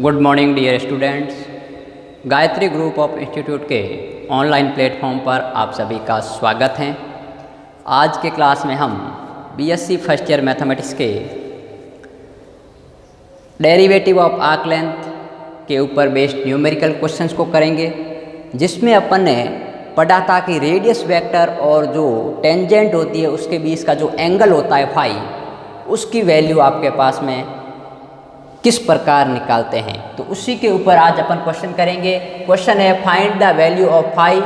Good morning dear students. Gayatri group of institute के online platform पर आप सभी का स्वागत है। आज के क्लास में हम बीएससी फर्स्ट ईयर मैथमेटिक्स के डेरिवेटिव ऑफ आर्क लेंथ के ऊपर बेस्ड न्यूमेरिकल क्वेश्चंस को करेंगे, जिसमें अपन ने पढ़ा था कि रेडियस वेक्टर और जो टेंजेंट होती है उसके बीच का जो एंगल होता है फाई, उसकी वैल्यू आपके पास में किस प्रकार निकालते हैं। तो उसी के ऊपर आज अपन क्वेश्चन करेंगे। क्वेश्चन है find the value of phi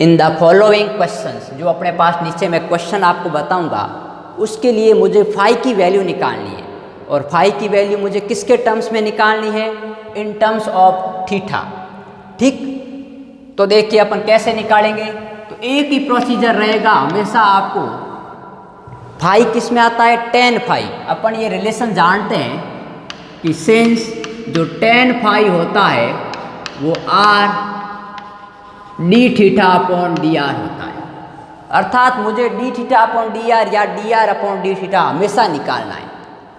in the following questions. जो अपने पास नीचे मैं क्वेश्चन आपको बताऊंगा, उसके लिए मुझे फाई की वैल्यू निकालनी है। और फाई की वैल्यू मुझे किसके टर्म्स में निकालनी है? In terms of theta. ठीक, तो देखिए अपन कैसे निकालेंगे। तो एक ही प्रोसीजर रहेगा हमेशा। आपको फाई किस में आता है? Tan phi. अपन ये रिलेशन जानते हैं कि सिंस जो टेन फाई होता है वो r d theta upon d r होता है। अर्थात मुझे d theta upon d r या d r upon d theta हमेशा निकालना है।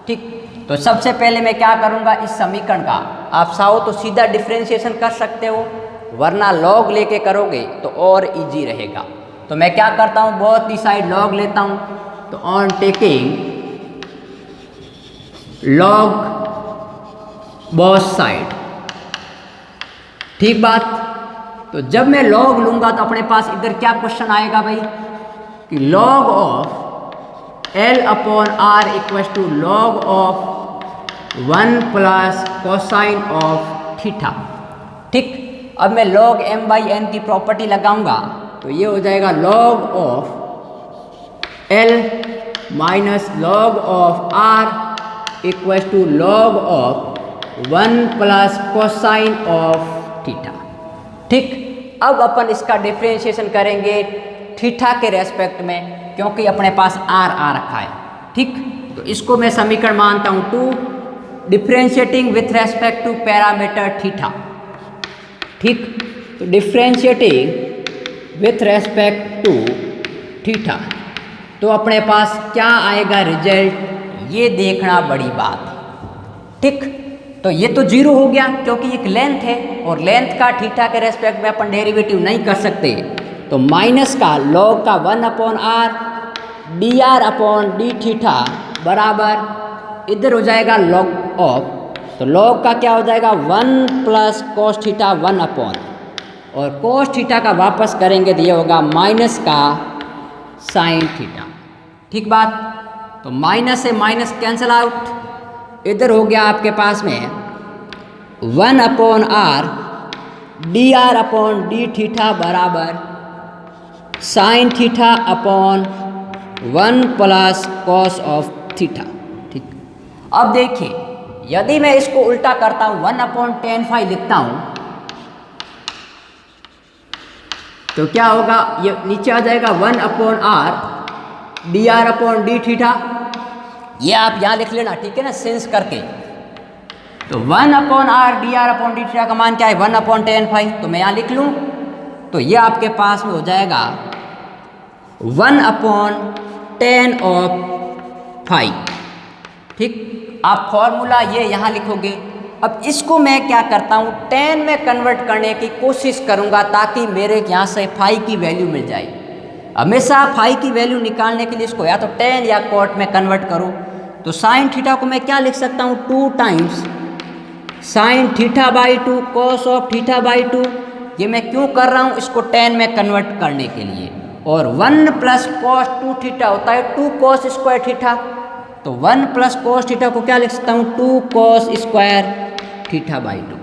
ठीक, तो सबसे पहले मैं क्या करूँगा, इस समीकरण का आप चाहो तो सीधा डिफ्रेंशिएशन कर सकते हो, वरना लॉग लेके करोगे तो और इजी रहेगा। तो मैं क्या करता हूँ, बहुत ही साइड लॉग लेता हूँ। तो on taking log both side, ठीक बात। तो जब मैं लॉग लूंगा तो अपने पास इधर क्या क्वेश्चन आएगा भाई, कि log of L upon R equals to log of 1 plus cosine of theta. ठीक, अब मैं लॉग m बाई एन की प्रॉपर्टी लगाऊंगा तो ये हो जाएगा log of L minus log of R equals to log of 1 plus cosine of theta. ठीक, अब अपन इसका डिफ्रेंशिएशन करेंगे थीटा के रेस्पेक्ट में, क्योंकि अपने पास R आ रखा है। ठीक, तो इसको मैं समीकरण मानता हूँ 2 differentiating with respect to parameter theta. ठीक, तो differentiating with respect to theta, तो अपने पास क्या आएगा रिजल्ट, ये देखना बड़ी बात है। ठीक, तो ये तो जीरो हो गया क्योंकि एक लेंथ है और लेंथ का थीटा के रेस्पेक्ट में अपन डेरिवेटिव नहीं कर सकते। तो माइनस का लॉग का 1 upon r d r upon d theta बराबर इधर हो जाएगा लॉग ऑफ, तो लॉग का क्या हो जाएगा 1 प्लस कोस थीटा 1 अपॉन, और कोस थीटा का वापस करेंगे तो ये होगा माइनस का साइन थीटा। ठीक बात। तो माइनस से माइनस कैंसिल आउट, इधर हो गया आपके पास में 1 upon r d r upon d theta बराबर sine theta upon 1 plus cos of theta. ठीक, अब देखिए यदि मैं इसको उल्टा करता हूँ 1 अपॉन टेन फाई लिखता हूँ तो क्या होगा, ये नीचे आ जाएगा 1 upon r d r upon d theta. ये आप यहाँ लिख लेना, ठीक है ना, सेंस करके। तो 1 upon r d r upon d theta का मान क्या है 1 अपॉन टेन फाई, तो मैं यहाँ लिख लूँ तो ये आपके पास में हो जाएगा 1 अपॉन टेन ऑफ फाई। ठीक, आप फॉर्मूला ये यहाँ लिखोगे। अब इसको मैं क्या करता हूँ, 10 में कन्वर्ट करने की कोशिश करूँगा ताकि मेरे यहाँ से फाई की वैल्यू मिल जाए। हमेशा फाई की वैल्यू निकालने के लिए इसको या तो 10 या कॉट में कन्वर्ट करो। तो साइन थीटा को मैं क्या लिख सकता हूँ, 2 times sine theta by 2 cos of theta by 2। ये मैं क्यों कर रहा हूँ, इसको 10 में कन्वर्ट करने के लिए। और 1 प्लस कॉस 2 थीटा होता है 2 कॉस स्क्वायर थीटा, तो 1 प्लस कॉस थीटा को क्या लिख सकता हूँ 2 कॉस स्क्वायर थीटा बाई 2।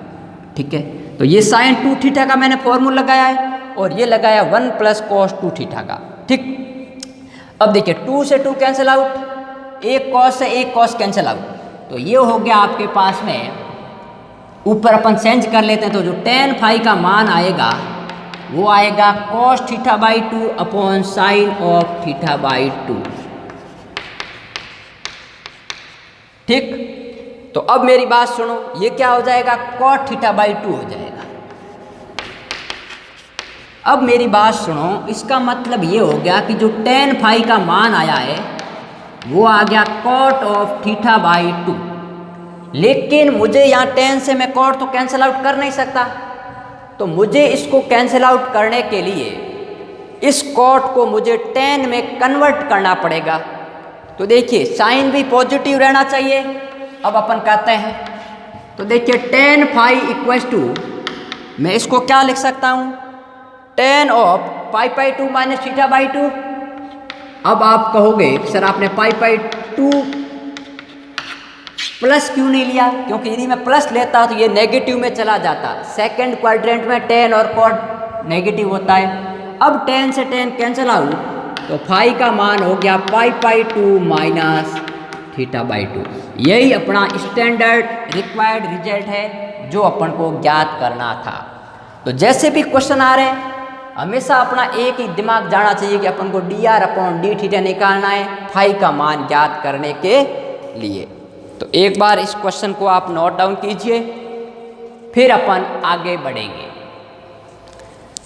ठीक है, तो ये साइन 2 थीटा का मैंने फॉर्मूला लगाया है और ये लगाया 1 प्लस कॉस 2 थीटा का। ठीक, अब देखिए 2 से 2 कैंसिल आउट, एक कॉस से एक कॉस कैंसिल आउट, तो ये हो गया आपके पास में। ऊपर अपन चेंज कर लेते हैं तो जो टेन फाई का मान आएगा वो आएगा cos theta by 2 upon sine of theta by 2। ठीक, तो अब मेरी बात सुनो, ये क्या हो जाएगा कॉट थीटा बाई 2 हो जाएगा। अब मेरी बात सुनो, इसका मतलब ये हो गया कि जो टेन फाई का मान आया है वो आ गया कॉट ऑफ थीटा बाई 2। लेकिन मुझे यहाँ tan से मैं cot तो कैंसिल आउट कर नहीं सकता, तो मुझे इसको कैंसिल आउट करने के लिए इस cot को मुझे tan में कन्वर्ट करना पड़ेगा। तो देखिए साइन भी पॉजिटिव रहना चाहिए। अब अपन कहते हैं, तो देखिए tan फाई इक्वल्स टू, मैं इसको क्या लिख सकता हूँ, tan of pi by two minus theta by two. अब आप कहोगे सर आपने पाई बाई टू प्लस क्यों नहीं लिया, क्योंकि यदि मैं प्लस लेता तो ये नेगेटिव में चला जाता। सेकंड क्वाड्रेंट में tan और cot नेगेटिव होता है। अब tan से tan कैंसिल आउट, तो फाई का मान हो गया pi by two minus theta by two. यही अपना स्टैंडर्ड रिक्वायर्ड रिजल्ट है जो अपन को ज्ञात करना था। तो जैसे भी क्वेश्चन आ रहे हैं हमेशा अपना एक ही दिमाग जाना चाहिए कि अपन को dr अपॉन डी थीटा निकालना है फाई का मान ज्ञात करने के लिए। तो एक बार इस क्वेश्चन को आप नोट डाउन कीजिए, फिर अपन आगे बढ़ेंगे।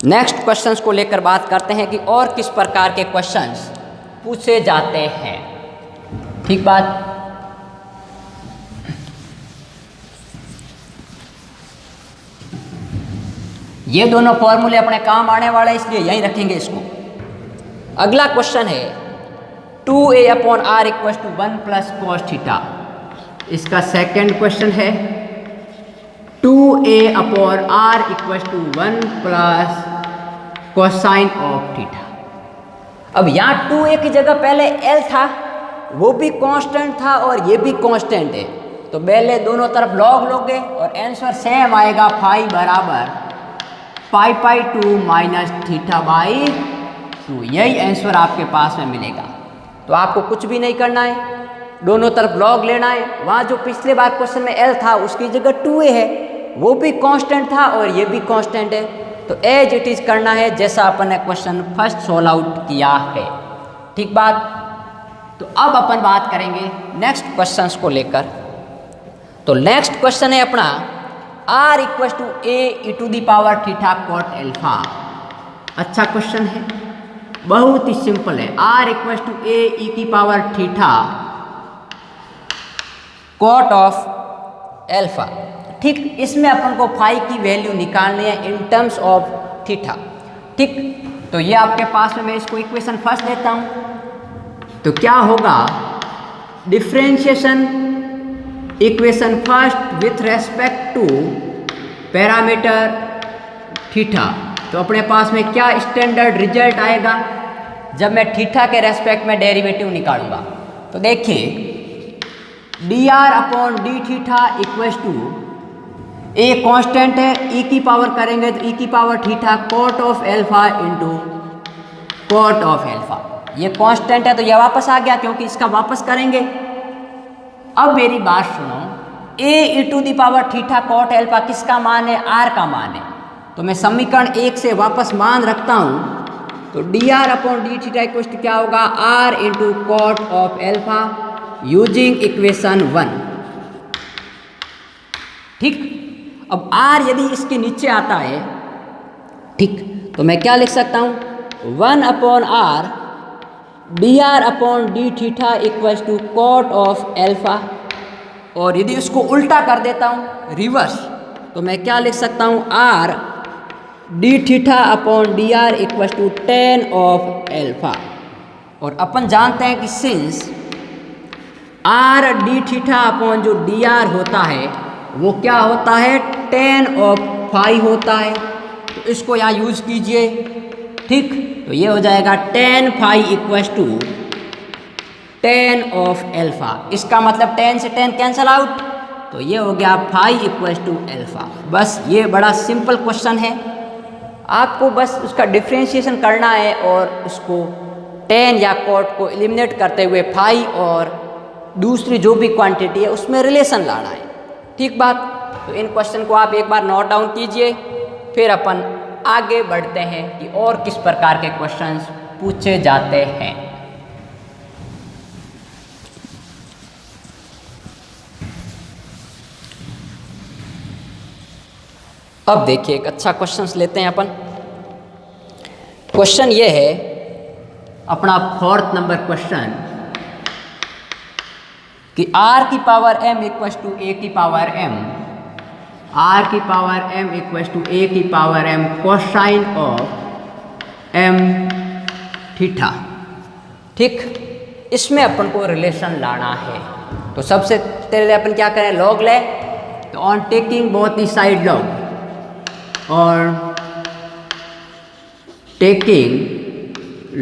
नेक्स्ट क्वेश्चंस को लेकर बात करते हैं कि और किस प्रकार के क्वेश्चंस पूछे जाते हैं। ठीक बात। ये दोनों फॉर्मूले अपने काम आने वाले हैं, इसलिए यहीं रखेंगे इसको। अगला क्वेश्चन है 2a upon r equal to 1 plus cos theta. इसका सेकंड क्वेश्चन है 2a upon r equal to 1 plus cosine of theta. अब यहाँ 2a की जगह पहले l था, वो भी कांस्टेंट था और ये भी कांस्टेंट है, तो पहले दोनों तरफ लॉग लोगे और आंसर सेम आएगा, फाई बराबर pi by two minus theta by two. यही आंसर आपके पास में मिलेगा। तो आपको कुछ भी नहीं करना है, दोनों तरफ लॉग लेना है। वहाँ जो पिछले बार क्वेश्चन में l था उसकी जगह 2a है, वो भी कांस्टेंट था और ये भी कांस्टेंट है, तो एज इट इज करना है जैसा अपन ने क्वेश्चन फर्स्ट सोल्व आउट किया है। ठीक बात। तो अब अपन बात करेंगे नेक्स्ट क्वेश्चंस को लेकर। तो नेक्स्ट क्वेश्चन है अपना r equal to a e to the power theta cot alpha. अच्छा क्वेश्चन है, बहुत ही सिंपल है। r equal to a e की power theta cot of alpha. ठीक, इसमें अपन को फाई की वैल्यू निकालनी है इन टर्म्स ऑफ थीटा। ठीक, तो ये आपके पास में, मैं इसको इक्वेशन फर्स्ट लेता हूँ। तो क्या होगा, differentiation equation first with respect to parameter theta. तो अपने पास में क्या स्टैंडर्ड रिजल्ट आएगा जब मैं थीटा के रेस्पेक्ट में डेरिवेटिव निकालूंगा। तो देखिए dr upon d theta equals to, a constant है, e की पावर करेंगे तो e की power theta cot of alpha into cot of alpha. ये कांस्टेंट है तो ये वापस आ गया क्योंकि इसका वापस करेंगे। अब मेरी बात सुनो, a e to the power theta cot alpha किसका मान है, r का मान है। तो मैं समीकरण 1 से वापस मान रखता हूँ, तो dr upon d theta equal to क्या होगा, r into cot of alpha using equation 1। ठीक, अब r यदि इसके नीचे आता है, ठीक, तो मैं क्या लिख सकता हूँ, 1 upon r dr upon d theta equals to cot of alpha. और यदि उसको उल्टा कर देता हूँ रिवर्स, तो मैं क्या लिख सकता हूँ, r d theta upon d r equals to tan of alpha. और अपन जानते हैं कि since r d theta upon जो डी आर होता है वो क्या होता है, टेन ऑफ फाई होता है। तो इसको यहाँ यूज कीजिए। ठीक, तो ये हो जाएगा tan phi equals to tan of alpha. इसका मतलब टेन से टेन कैंसल आउट, तो ये हो गया फाई इक्वल्स टू एल्फा। बस ये बड़ा सिंपल क्वेश्चन है, आपको बस उसका डिफ्रेंशिएशन करना है और उसको टेन या कॉट को एलिमिनेट करते हुए फाई और दूसरी जो भी क्वांटिटी है उसमें रिलेशन लाना है। ठीक बात। तो इन क्वेश्चन को आप एक बार नोट डाउन कीजिए, फिर अपन आगे बढ़ते हैं कि और किस प्रकार के क्वेश्चंस पूछे जाते हैं। अब देखिए एक अच्छा क्वेश्चंस लेते हैं अपन। क्वेश्चन ये है अपना 4th नंबर क्वेश्चन, कि आर की power m equals to a की पावर एम, आर की power m equals to a की power m cosine of m theta. ठीक, इसमें अपन को रिलेशन लाना है। तो सबसे पहले अपन क्या करें, लॉग ले। तो on taking both the side log और taking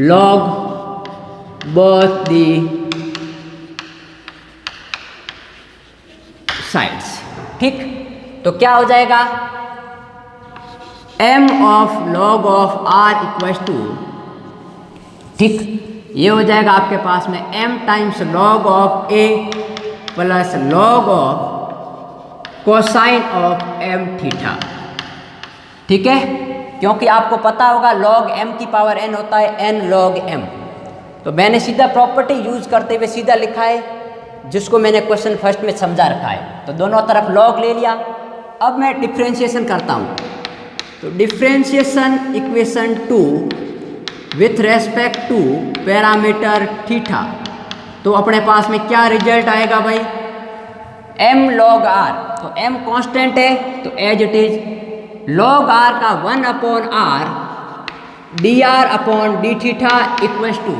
log both the sides. ठीक, तो क्या हो जाएगा, m of log of r equals to, ठीक, ये हो जाएगा आपके पास में m times log of a plus log of cosine of m theta. ठीक है, क्योंकि आपको पता होगा लॉग m की पावर n होता है n लॉग m। तो मैंने सीधा प्रॉपर्टी यूज करते हुए सीधा लिखा है, जिसको मैंने क्वेश्चन फर्स्ट में समझा रखा है। तो दोनों तरफ लॉग ले लिया। अब मैं डिफ्रेंशिएशन करता हूँ। तो differentiation equation 2 with respect to parameter theta. तो अपने पास में क्या रिजल्ट आएगा भाई, m log r। तो m कांस्टेंट है, तो as it is log r का 1 upon r dr upon d theta equals to,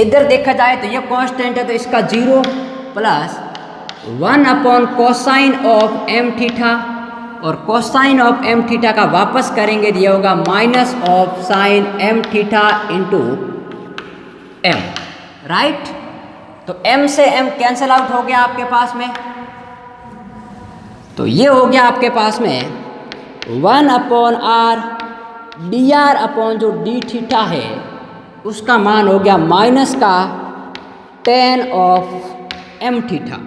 इधर देखा जाए तो ये कांस्टेंट है, तो इसका 0 plus 1 upon cosine of m theta, और कोसाइन ऑफ m थीटा का वापस करेंगे ये होगा minus of sine m theta into m, right. तो m से m कैंसिल आउट हो गया आपके पास में। तो ये हो गया आपके पास में 1 अपॉन r dr अपॉन जो d थीटा है उसका मान हो गया माइनस का tan ऑफ m थीटा।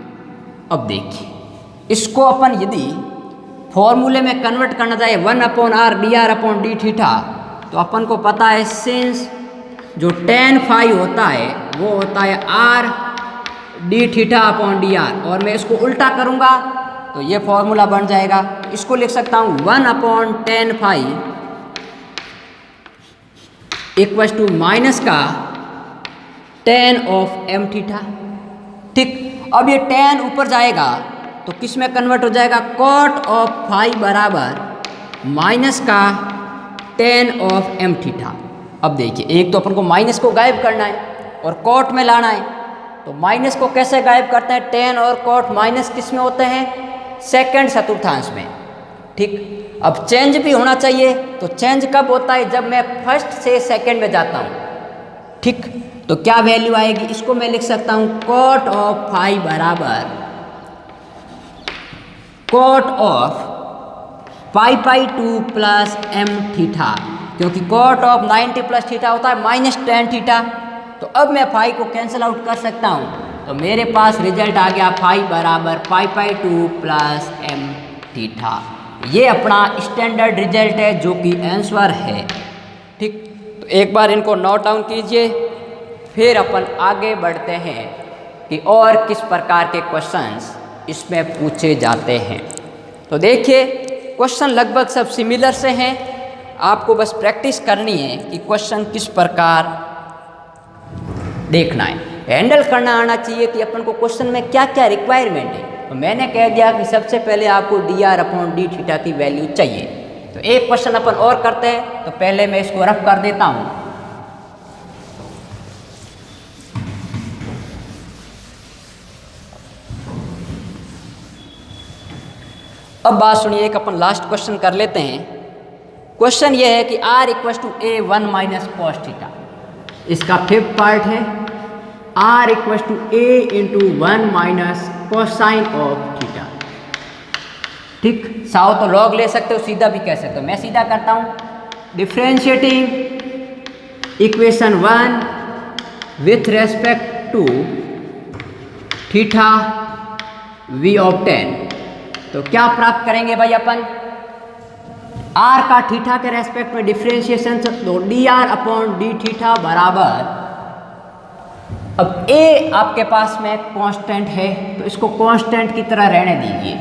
अब देखिए, इसको अपन यदि फॉर्मूले में कन्वर्ट करना चाहे 1 upon r dr upon d theta, तो अपन को पता है सिंस जो tan फाई होता है वो होता है r d theta upon dr, और मैं इसको उल्टा करूँगा तो ये फॉर्मूला बन जाएगा। इसको लिख सकता हूँ 1 upon tan phi equals to minus का tan ऑफ m थीटा। ठीक, अब ये tan ऊपर जाएगा तो किस में कन्वर्ट हो जाएगा, कॉट ऑफ फाई बराबर माइनस का tan ऑफ m थीटा। अब देखिए, एक तो अपन को माइनस को गायब करना है और कॉट में लाना है। तो माइनस को कैसे गायब करते हैं, tan और कॉट माइनस किस में होते हैं, सेकंड चतुर्थांश में। ठीक, अब चेंज भी होना चाहिए। तो चेंज कब होता है, जब मैं फर्स्ट से सेकंड में जाता हूँ। ठीक, तो क्या वैल्यू आएगी, इसको मैं लिख सकता हूँ कॉट ऑफ फाई बराबर cot of pi 2 plus m theta, क्योंकि कॉट ऑफ 90 प्लस थीटा होता है माइनस tan थीटा। तो अब मैं फाई को कैंसिल आउट कर सकता हूँ। तो मेरे पास रिजल्ट आ गया फाई बराबर पाई 2 प्लस m थीटा। ये अपना स्टैंडर्ड रिजल्ट है जो कि आंसर है। ठीक, तो एक बार इनको नोट डाउन कीजिए, फिर अपन आगे बढ़ते हैं कि और किस प्रकार के क्वेश्चंस इसमें पूछे जाते हैं। तो देखिए, क्वेश्चन लगभग सब सिमिलर से हैं, आपको बस प्रैक्टिस करनी है कि क्वेश्चन किस प्रकार देखना है, हैंडल करना आना चाहिए कि अपन को क्वेश्चन में क्या क्या रिक्वायरमेंट है। तो मैंने कह दिया कि सबसे पहले आपको dr अपॉन डी थीटा की वैल्यू चाहिए। तो एक क्वेश्चन अपन और करते हैं, तो पहले मैं इसको रफ कर देता हूँ। अब बात सुनिए, एक अपन लास्ट क्वेश्चन कर लेते हैं। क्वेश्चन ये है कि r equals to a 1 minus cos theta. इसका फिफ्थ पार्ट है r equals to a into 1 minus cosine of theta. ठीक, चाहो तो लॉग ले सकते हो, सीधा भी कह सकते हो। मैं सीधा करता हूँ, differentiating equation 1 with respect to theta we obtain. तो क्या प्राप्त करेंगे भाई अपन, r का थीटा के रेस्पेक्ट में डिफ्रेंशिएशन, तो dr अपॉन डी थीटा बराबर, अब a आपके पास में कांस्टेंट है तो इसको कांस्टेंट की तरह रहने दीजिए,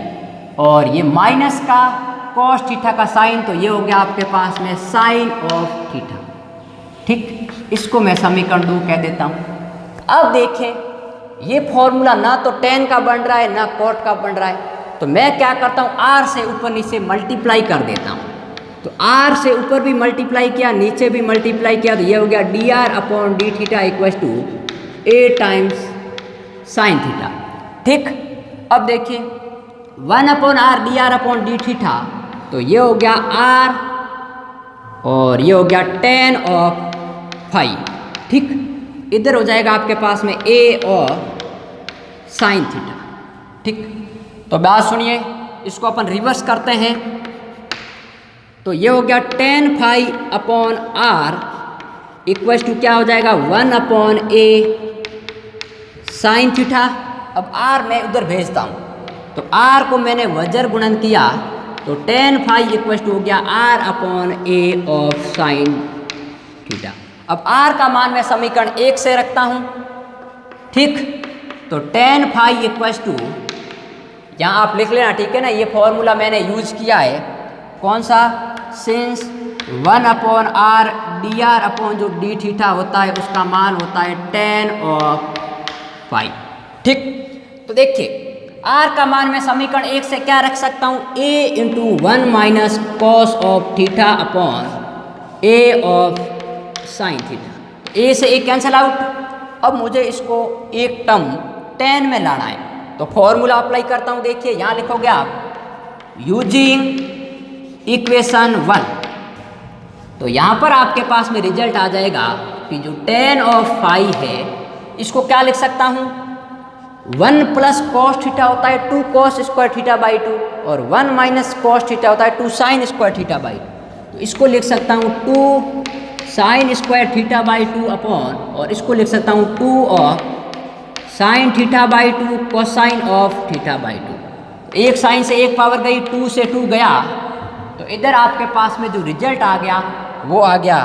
और ये माइनस का कॉस थीटा का साइन, तो ये हो गया आपके पास में साइन ऑफ थीटा। ठीक, इसको मैं समीकरण 2 कह देता हूँ। अब देखें ये फॉर्मूला ना तो tan का बन रहा है ना cot का बन रहा है, तो मैं क्या करता हूँ r से ऊपर नीचे मल्टीप्लाई कर देता हूँ। तो r से ऊपर भी मल्टीप्लाई किया, नीचे भी मल्टीप्लाई किया, तो ये हो गया dr upon d theta equal to a times sine theta. ठीक, अब देखिए 1 upon r d r upon d theta, तो ये हो गया r और ये हो गया tan ऑफ फाई। ठीक, इधर हो जाएगा आपके पास में a और साइन थीटा। ठीक, तो बात सुनिए, इसको अपन रिवर्स करते हैं। तो ये हो गया tan phi upon r equal to क्या हो जाएगा 1 अपॉन a साइन थीटा। अब r मैं उधर भेजता हूँ, तो r को मैंने वजर गुणन किया, तो tan फाई इक्वल टू हो गया r upon a of sine theta. अब r का मान मैं समीकरण 1 से रखता हूँ। ठीक, तो tan फाई इक्वल टू, यहाँ आप लिख लेना, ठीक है ना, ये फॉर्मूला मैंने यूज किया है, कौन सा, since 1 upon r d r upon जो डी थीटा होता है उसका मान होता है tan ऑफ फाई। ठीक, तो देखिए r का मान मैं समीकरण 1 से क्या रख सकता हूँ, a into 1 minus cos of theta upon a of sine theta. a से a कैंसिल आउट। अब मुझे इसको एक टर्म tan में लाना है, तो फॉर्मूला अप्लाई करता हूँ। देखिए यहाँ लिखोगे आप यूजिंग इक्वेशन 1, तो यहाँ पर आपके पास में रिजल्ट आ जाएगा कि जो tan ऑफ फाई है इसको क्या लिख सकता हूँ, 1 प्लस कॉस थीटा होता है 2 कॉस स्क्वायर थीटा बाई 2, और 1 माइनस कॉस थीटा होता है 2 साइन स्क्वायर थीटा बाई 2। तो इसको लिख सकता हूँ 2 sine square theta by 2 upon, और इसको लिख सकता हूँ 2 of sine theta by 2 cosine of theta by 2। एक साइन से एक पावर गई, 2 से 2 गया, तो इधर आपके पास में जो रिजल्ट आ गया वो आ गया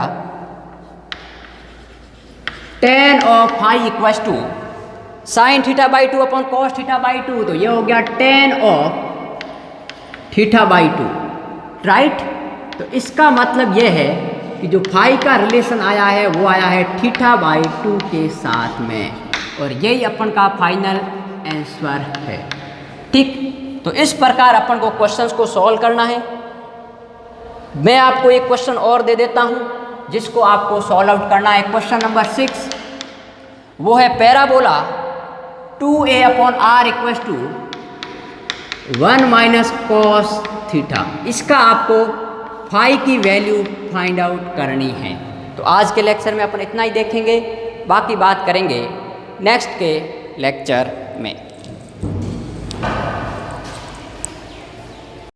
tan of phi equal to sine theta by 2 upon cos theta by 2, तो ये हो गया tan of theta by 2, right. तो इसका मतलब ये है कि जो फाई का रिलेशन आया है वो आया है थीटा बाई 2 के साथ में, और यही अपन का फाइनल आंसर है। ठीक, तो इस प्रकार अपन को क्वेश्चंस को सॉल्व करना है। मैं आपको एक क्वेश्चन और दे देता हूं जिसको आपको सॉल्व आउट करना है। क्वेश्चन नंबर 6 वो है parabola 2a upon r equal to 1 minus cos theta. इसका आपको फाई की वैल्यू फाइंड आउट करनी है। तो आज के लेक्चर में अपन इतना ही देखेंगे, बाकी बात करेंगे नेक्स्ट के लेक्चर में।